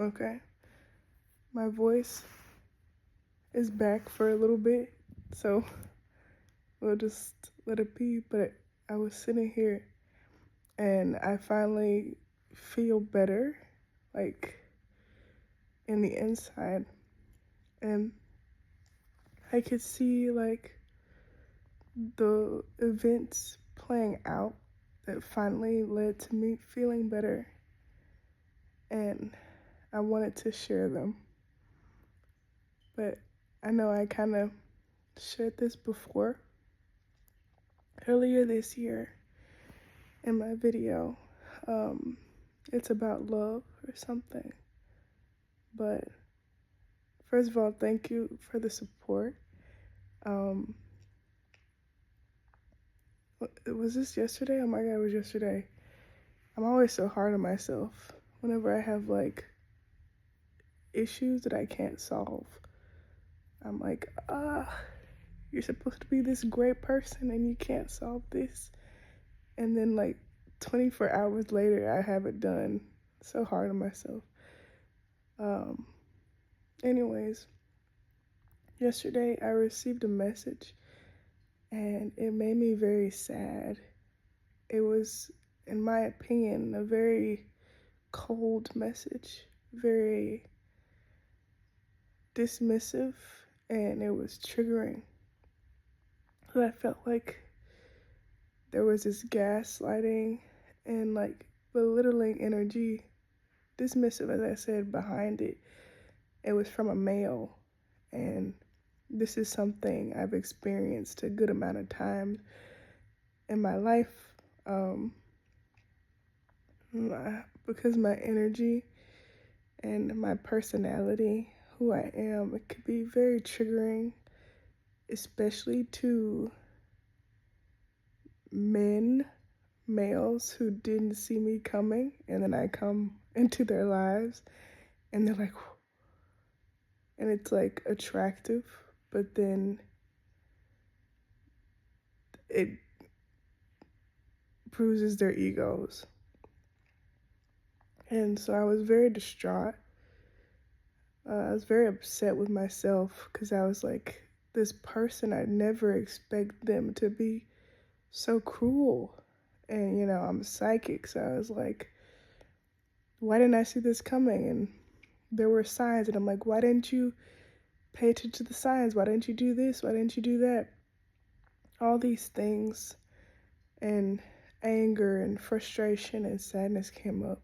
Okay. My voice is back for a little bit, so we'll just let it be. But I was sitting here and I finally feel better, like in the inside. And I could see like the events playing out that finally led to me feeling better. And I wanted to share them. But I know I kind of shared this before earlier this year in my video. Um, it's about love or something. But first of all, thank you for the support. Um, was this yesterday? Oh my God, it was yesterday. I'm always so hard on myself whenever I have like issues that I can't solve. I'm like, you're supposed to be this great person and you can't solve this. And then like 24 hours later, I have it done. So hard on myself. Um, anyways, yesterday I received a message and it made me very sad. It was, in my opinion, a very cold message, very dismissive, and it was triggering. I felt like there was this gaslighting and like belittling energy, dismissive as I said, behind it. It was from a male, and this is something I've experienced a good amount of times in my life. Because my energy and my personality, who I am, it could be very triggering, especially to males who didn't see me coming, and then I come into their lives and they're like, and it's like attractive, but then it bruises their egos. And so I was very distraught. I was very upset with myself because I was like, this person, I'd never expect them to be so cruel. And, I'm psychic, so I was like, why didn't I see this coming? And there were signs, and I'm like, why didn't you pay attention to the signs? Why didn't you do this? Why didn't you do that? All these things, and anger and frustration and sadness came up,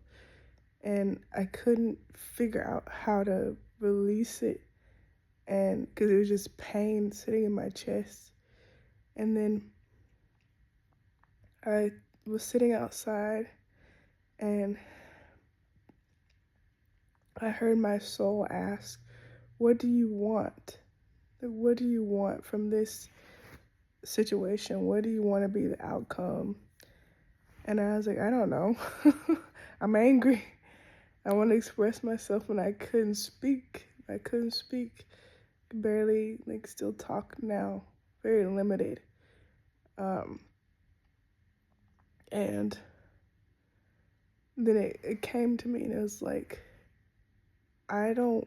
and I couldn't figure out how to release it, and because it was just pain sitting in my chest. And then I was sitting outside and I heard my soul ask, what do you want? Like, what do you want from this situation? What do you want to be the outcome? And I was like, I don't know. I'm angry. I want to express myself and I couldn't speak. I couldn't speak. Barely, like, still talk now. Very limited. And then it came to me and it was like, I don't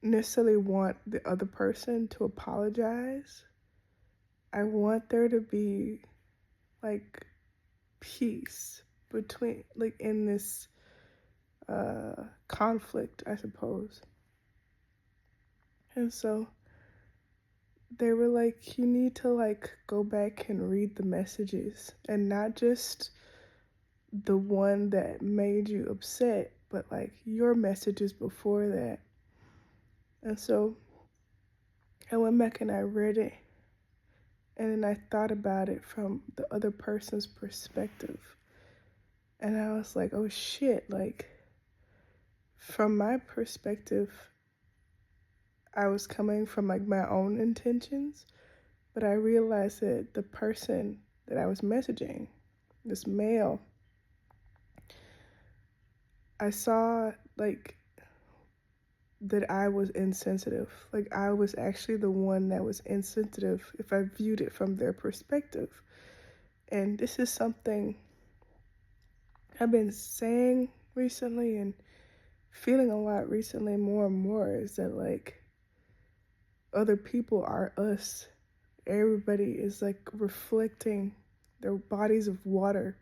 necessarily want the other person to apologize. I want there to be like peace between, like, in this conflict, I suppose. And so they were like, you need to like go back and read the messages and not just the one that made you upset, but like your messages before that. And so I went back and I read it, and then I thought about it from the other person's perspective. And I was like, oh shit, like from my perspective, I was coming from like my own intentions, but I realized that the person that I was messaging, this male, I saw like that I was insensitive. Like I was actually the one that was insensitive if I viewed it from their perspective. And this is something I've been saying recently, and feeling a lot recently more and more is that like other people are us. Everybody is like reflecting their bodies of water,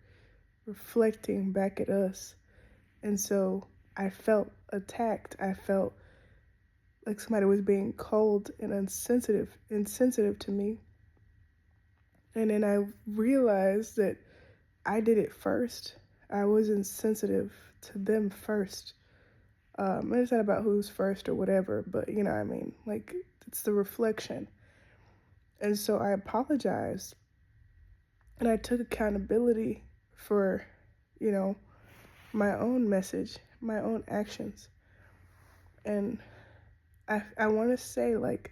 reflecting back at us. And so I felt attacked. I felt like somebody was being cold and insensitive to me. And then I realized that I did it first. I was insensitive to them first. And it's not about who's first or whatever, but you know what I mean? Like, it's the reflection. And so I apologized and I took accountability for, you know, my own message, my own actions. And I want to say, like,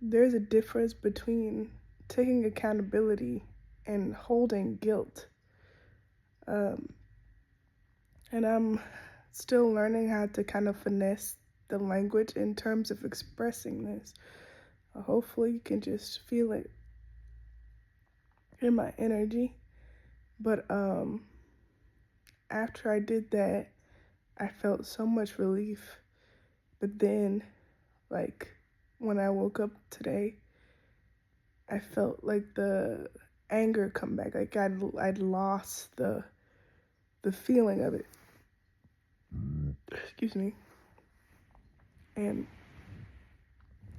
there's a difference between taking accountability and holding guilt. Um, and I'm still learning how to kind of finesse the language in terms of expressing this. Hopefully, you can just feel it in my energy. But after I did that, I felt so much relief. But then, like, when I woke up today, I felt like the anger come back. Like I'd lost the feeling of it. Excuse me. And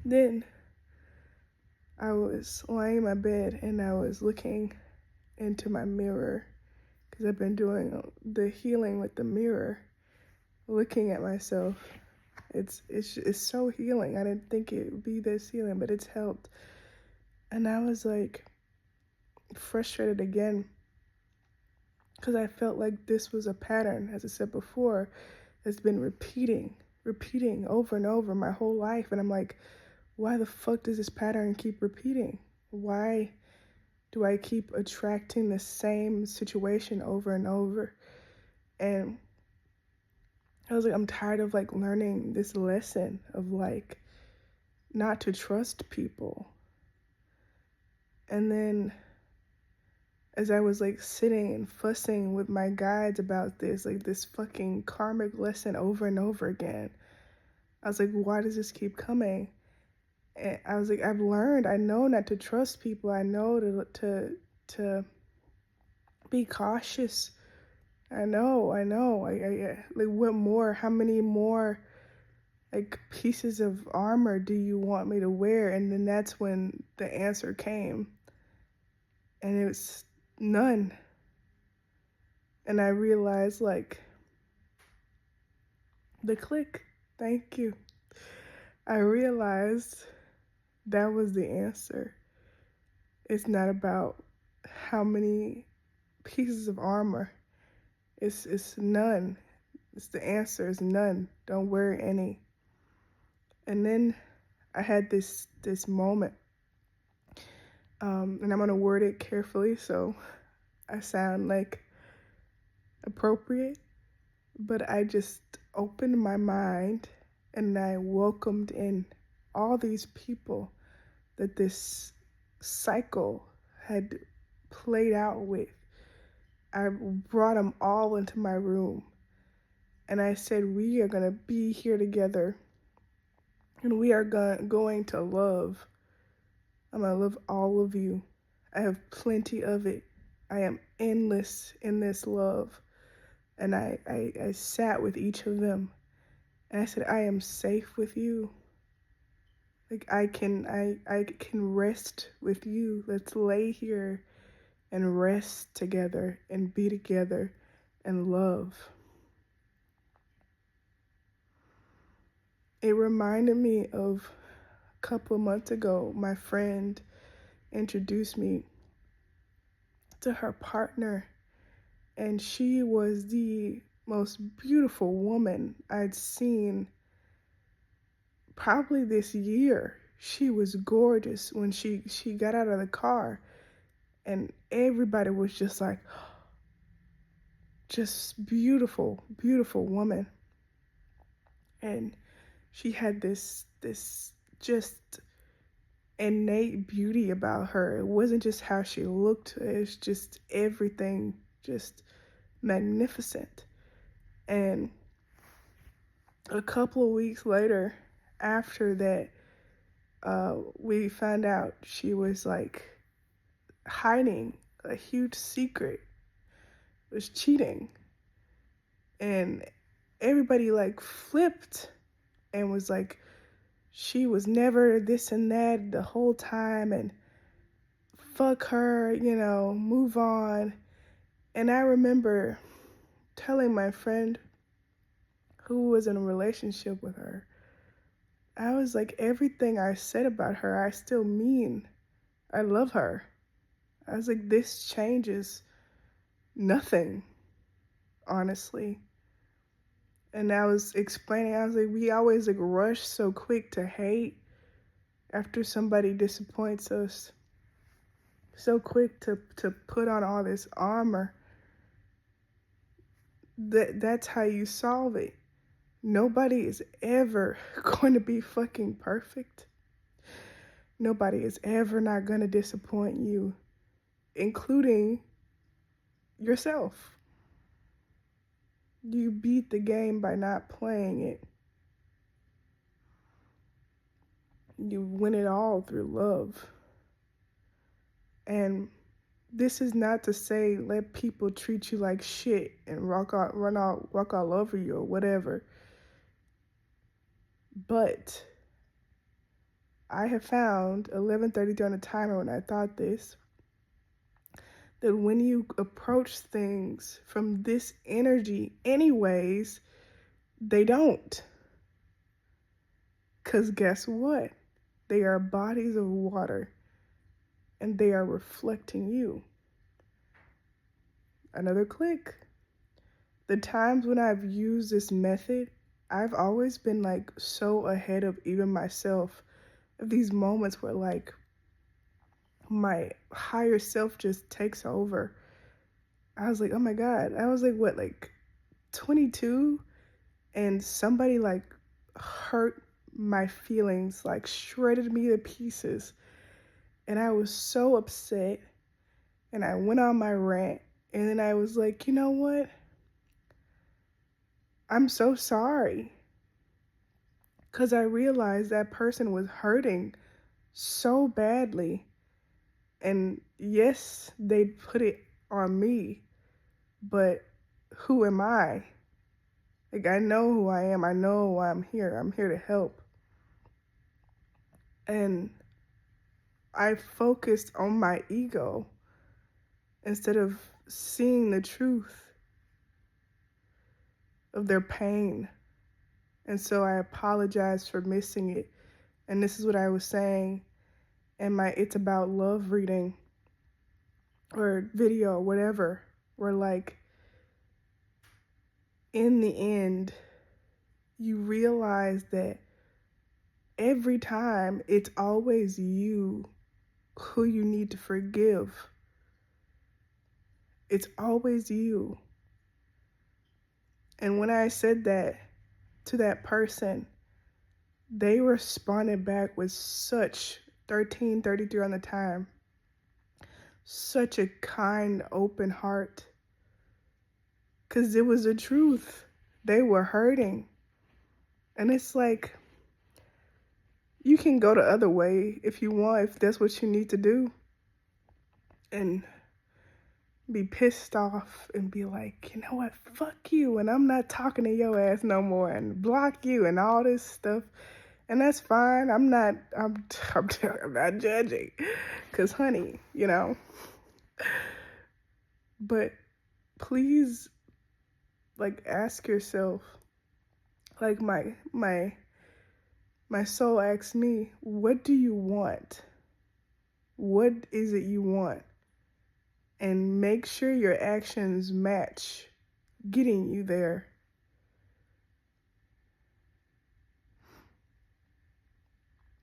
then I was lying in my bed and I was looking into my mirror because I've been doing the healing with the mirror, looking at myself. It's so healing. I didn't think it would be this healing, but it's helped. And I was like frustrated again because I felt like this was a pattern, as I said before, that's been repeating over and over my whole life. And I'm like, why the fuck does this pattern keep repeating? Why do I keep attracting the same situation over and over? And I was like, I'm tired of like learning this lesson of like not to trust people. And then as I was like sitting and fussing with my guides about this, like this fucking karmic lesson over and over again, I was like, why does this keep coming? And I was like, I've learned, I know not to trust people. I know to be cautious. I know. I like, what more? How many more like pieces of armor do you want me to wear? And then that's when the answer came, and it was none. And I realized like the click. Thank you. I realized that was the answer. It's not about how many pieces of armor. It's none. It's the answer is none. Don't wear any. And then I had this moment, and I'm gonna word it carefully so I sound like appropriate. But I just opened my mind and I welcomed in all these people that this cycle had played out with. I brought them all into my room and I said, we are going to be here together and we are going to love. I'm going to love all of you. I have plenty of it. I am endless in this love. And I sat with each of them and I said, I am safe with you. Like I can rest with you. Let's lay here and rest together and be together and love. It reminded me of a couple of months ago, my friend introduced me to her partner, and she was the most beautiful woman I'd seen probably this year. She was gorgeous when she got out of the car, and everybody was just like, just beautiful woman. And she had this just innate beauty about her. It wasn't just how she looked, it's just everything just magnificent. And A couple of weeks later, after that, we found out she was like hiding a huge secret, was cheating. And everybody like flipped and was like, she was never this and that the whole time, and fuck her, move on. And I remember telling my friend who was in a relationship with her, I was like, everything I said about her, I still mean. I love her. I was like, this changes nothing, honestly. And I was explaining, I was like, we always like rush so quick to hate after somebody disappoints us. So quick to put on all this armor. That's how you solve it. Nobody is ever going to be fucking perfect. Nobody is ever not going to disappoint you, including yourself. You beat the game by not playing it. You win it all through love. And this is not to say let people treat you like shit and walk all over you or whatever. But I have found 11:33 on the timer when I thought this, that when you approach things from this energy anyways, they don't. Because guess what? They are bodies of water and they are reflecting you. Another click. The times when I've used this method, I've always been like so ahead of even myself. Of these moments where like my higher self just takes over. I was like, oh my God. I was like, what, like 22? And somebody like hurt my feelings, like shredded me to pieces. And I was so upset. And I went on my rant. And then I was like, you know what? I'm so sorry. Because I realized that person was hurting so badly. And yes, they put it on me. But who am I? Like, I know who I am. I know why I'm here. I'm here to help. And I focused on my ego instead of seeing the truth of their pain. And so I apologize for missing it. And this is what I was saying in my It's About Love reading or video, whatever, where like, in the end, you realize that every time it's always you who you need to forgive. It's always you. And when I said that to that person, they responded back with such 13:33 on the time, such a kind, open heart. Because it was the truth. They were hurting. And it's like, you can go the other way if you want, if that's what you need to do. And be pissed off and be like, you know what, fuck you, and I'm not talking to your ass no more, and block you and all this stuff. And that's fine. I'm not judging. Because, honey, But please, like, ask yourself, like my soul asks me, what do you want? What is it you want? And make sure your actions match getting you there.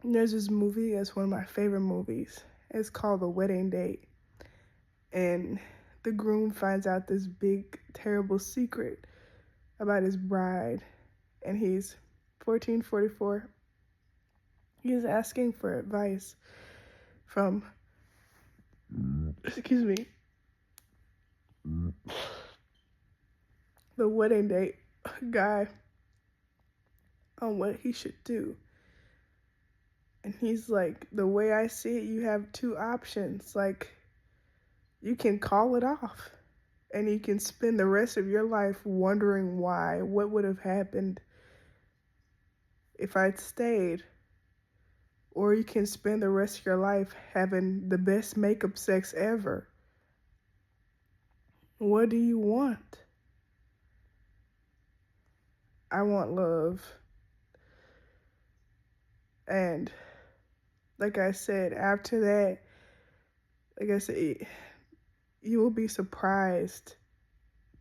And there's this movie, it's one of my favorite movies. It's called The Wedding Date. And the groom finds out this big, terrible secret about his bride. And he's 1444. He's asking for advice from, excuse me, the wedding date guy. on what he should do. And he's like, the way I see it, you have two options. Like, you can call it off and you can spend the rest of your life wondering why, what would have happened if I'd stayed. Or you can spend the rest of your life having the best makeup sex ever. What do you want? I want love. And like I said, after that, like I said, you will be surprised.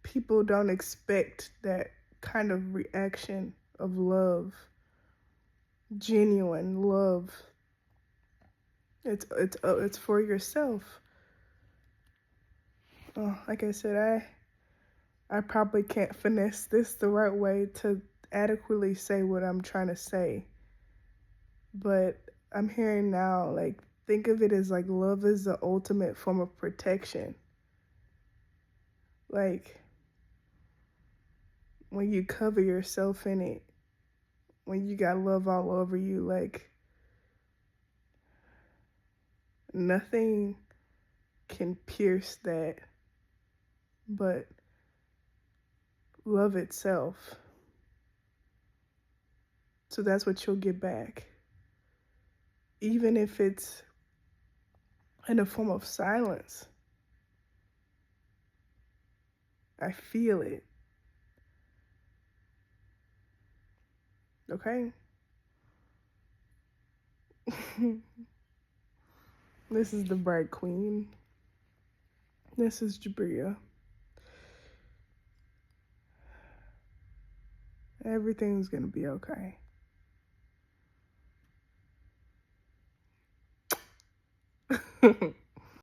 People don't expect that kind of reaction of love, genuine love. It's for yourself. Like I said, I probably can't finesse this the right way to adequately say what I'm trying to say. But I'm hearing now, like, think of it as like love is the ultimate form of protection. Like, when you cover yourself in it, when you got love all over you, like, nothing can pierce that but love itself. So that's what you'll get back. Even if it's in a form of silence. I feel it. Okay? This is the Bright Queen. This is Jabria. Everything's gonna be okay.